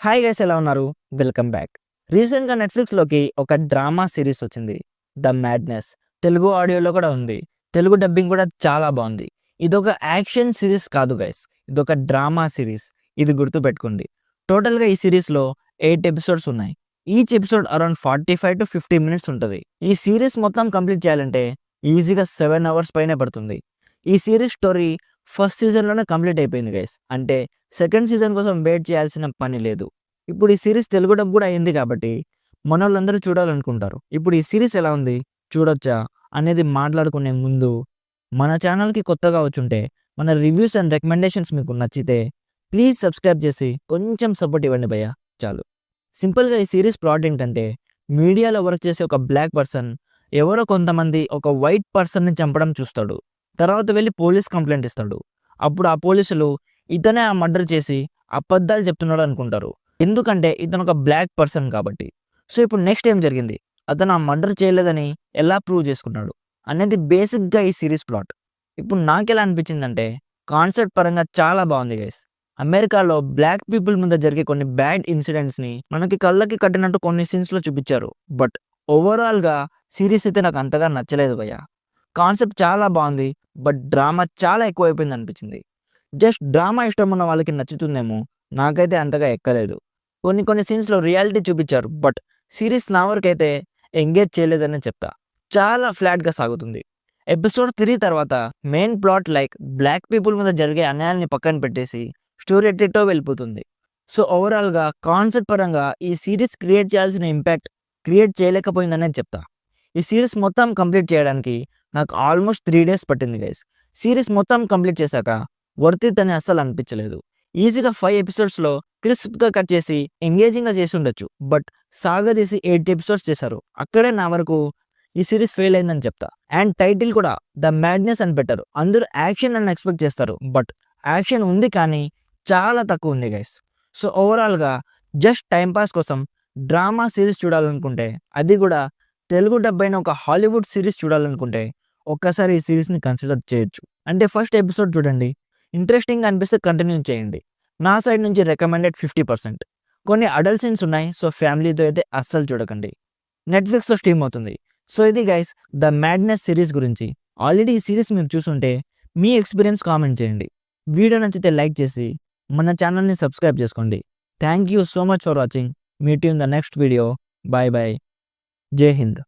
Hi guys, ఎలా ఉన్నారు? Welcome back. రీసెంట్‌గా నెట్‌ఫ్లిక్స్‌లోకి ఒక డ్రామా సీరీస్ వచ్చింది. 'The madness'. తెలుగు ఆడియోలో కూడా ఉంది. తెలుగు డబ్బింగ్ కూడా చాలా బావుంది. ఇదొక యాక్షన్ సీరీస్ కాదు గైస్. ఇదొక డ్రామా సీరీస్. ఇది గుర్తుపెట్టుకోండి. టోటల్‌గా ఈ సీరీస్‌లో 8 ఎపిసోడ్స్ ఉన్నాయి. ఈచ్ ఎపిసోడ్ అరౌండ్ 45-50 మినిట్స్ ఉంటది. ఈ సీరీస్ మొత్తం కంప్లీట్ చేయాలంటే ఈజీగా 7 అవర్స్ పైనే పడుతుంది. ఈ సీరీస్ స్టోరీ ఫస్ట్ సీజన్‌లోనే కంప్లీట్ అయిపోయింది గైస్. అంటే సెకండ్ సీజన్ కోసం వెయిట్ చేయాల్సిన పని లేదు. ఇప్పుడు ఈ సీరీస్ తెలుగు డబ్ కూడా అయింది కాబట్టి మనోళ్ళందరూ చూడాలనుకుంటారు. ఇప్పుడు ఈ సీరీస్ ఎలా ఉంది? చూడొచ్చా? అనేది మాట్లాడుకునే ముందు మన ఛానల్‌కి కొత్తగా వచ్చుంటే మన రివ్యూస్ అండ్ రికమెండేషన్స్ మీకు నచ్చితే ప్లీజ్ సబ్స్క్రైబ్ చేసి కొంచెం సపోర్ట్ ఇవ్వండి భయ్యా, చాలు. సింపుల్‌గా ఈ సీరీస్ ప్లాట్ ఏంటంటే, మీడియాలో వర్క్ చేసే ఒక బ్లాక్ పర్సన్ ఎవరో కొంతమంది ఒక వైట్ పర్సన్‌ని చంపడం చూస్తాడు. తర్వాత వెళ్లి పోలీస్ కంప్లెయింట్ ఇస్తాడు. అప్పుడు ఆ పోలీసులు ఇతనే ఆ మర్డర్ చేసి అబద్ధాలు చెప్తున్నాడు అనుకుంటారు. ఎందుకంటే ఇతను ఒక బ్లాక్ పర్సన్ కాబట్టి. సో ఇప్పుడు నెక్స్ట్ ఏం జరిగింది? అతను ఆ మర్డర్ చేయలేదని ఎలా ప్రూవ్ చేసుకున్నాడు? అనేది బేసిక్‌గా ఈ సీరీస్ ప్లాట్. ఇప్పుడు నాకెలా అనిపించిందంటే, కాన్సెప్ట్ పరంగా చాలా బావుంది గైస్. అమెరికాలో బ్లాక్ పీపుల్ మీద జరిగే కొన్ని బ్యాడ్ ఇన్సిడెంట్స్‌ని మనకి కళ్ళకి కట్టినట్టు కొన్ని సీన్స్‌లో చూపిచ్చారు. బట్ ఓవరాల్‌గా సీరీస్ అయితే నాకు అంతగా నచ్చలేదు భయ్యా. కాన్సెప్ట్ చాలా బావుంది. బట్ డ్రామా చాలా ఎక్కువైపోయింది అనిపించింది. జస్ట్ డ్రామా ఇష్టం ఉన్న వాళ్ళకి నచ్చుతుందేమో, నాకైతే అంతగా ఎక్కలేదు. కొన్ని కొన్ని సీన్స్‌లో రియాలిటీ చూపిచ్చారు. బట్ సీరీస్ నా వరకైతే ఎంగేజ్ చేయలేదనే చెప్తా. చాలా ఫ్లాట్‌గా సాగుతుంది. ఎపిసోడ్ 3 తర్వాత main plot like black people మీద జరిగే అన్యాయాల్ని పక్కన పెట్టేసి స్టోరీ ఎటెటో వెళ్ళిపోతుంది. సో ఓవరాల్‌గా కాన్సెప్ట్ పరంగా ఈ సీరీస్ క్రియేట్ చేయాల్సిన ఇంపాక్ట్ క్రియేట్ చేయలేకపోయిందనే చెప్తా. ఈ సీరీస్ మొత్తం కంప్లీట్ చేయడానికి నాకు ఆల్మోస్ట్ 3 డేస్ పట్టింది గైస్. సీరీస్ మొత్తం కంప్లీట్ చేశాక వర్త్ ఇట్ అని అస్సలు అనిపించలేదు. ఈజీగా 5 ఎపిసోడ్స్‌లో క్రిస్ప్‌గా కట్ చేసి ఎంగేజింగ్‌గా చేసుండొచ్చు. బట్ సాగదీసి 8 ఎపిసోడ్స్ చేశారు. అక్కడే నా వరకు ఈ సీరీస్ ఫెయిల్ అయిందని చెప్తా. అండ్ టైటిల్ కూడా 'ద మ్యాడ్‌నెస్' అని పెట్టారు. అందరూ యాక్షన్ అని ఎక్స్‌పెక్ట్ చేస్తారు. బట్ యాక్షన్ ఉంది కానీ చాలా తక్కువ ఉంది గైస్. సో ఓవరాల్‌గా జస్ట్ టైమ్ పాస్ కోసం డ్రామా సీరీస్ చూడాలనుకుంటే, అది కూడా తెలుగు డబ్ అయిన ఒక హాలీవుడ్ సీరీస్ చూడాలనుకుంటే ఒక్కసారి ఈ సీరీస్‌ని కన్సిడర్ చేయొచ్చు. అంటే ఫస్ట్ ఎపిసోడ్ చూడండి. ఇంట్రెస్టింగ్‌గా అనిపిస్తే కంటిన్యూ చేయండి. నా సైడ్ నుంచి రికమెండెడ్ 50%. కొన్ని అడల్ట్ సీన్స్ ఉన్నాయి. సో ఫ్యామిలీతో అయితే అస్సలు చూడకండి. నెట్‌ఫ్లిక్స్‌లో స్ట్రీమ్ అవుతుంది. సో ఇది గైస్ 'ద మ్యాడ్‌నెస్' సీరీస్ గురించి. ఆల్రెడీ ఈ సీరీస్ మీరు చూసుంటే మీ ఎక్స్‌పీరియన్స్ కామెంట్ చేయండి. వీడియో నచ్చితే లైక్ చేసి మన ఛానల్‌ని సబ్స్క్రైబ్ చేసుకోండి. Thank you so much for watching. Meet you in the next video. By by. జై హింద్.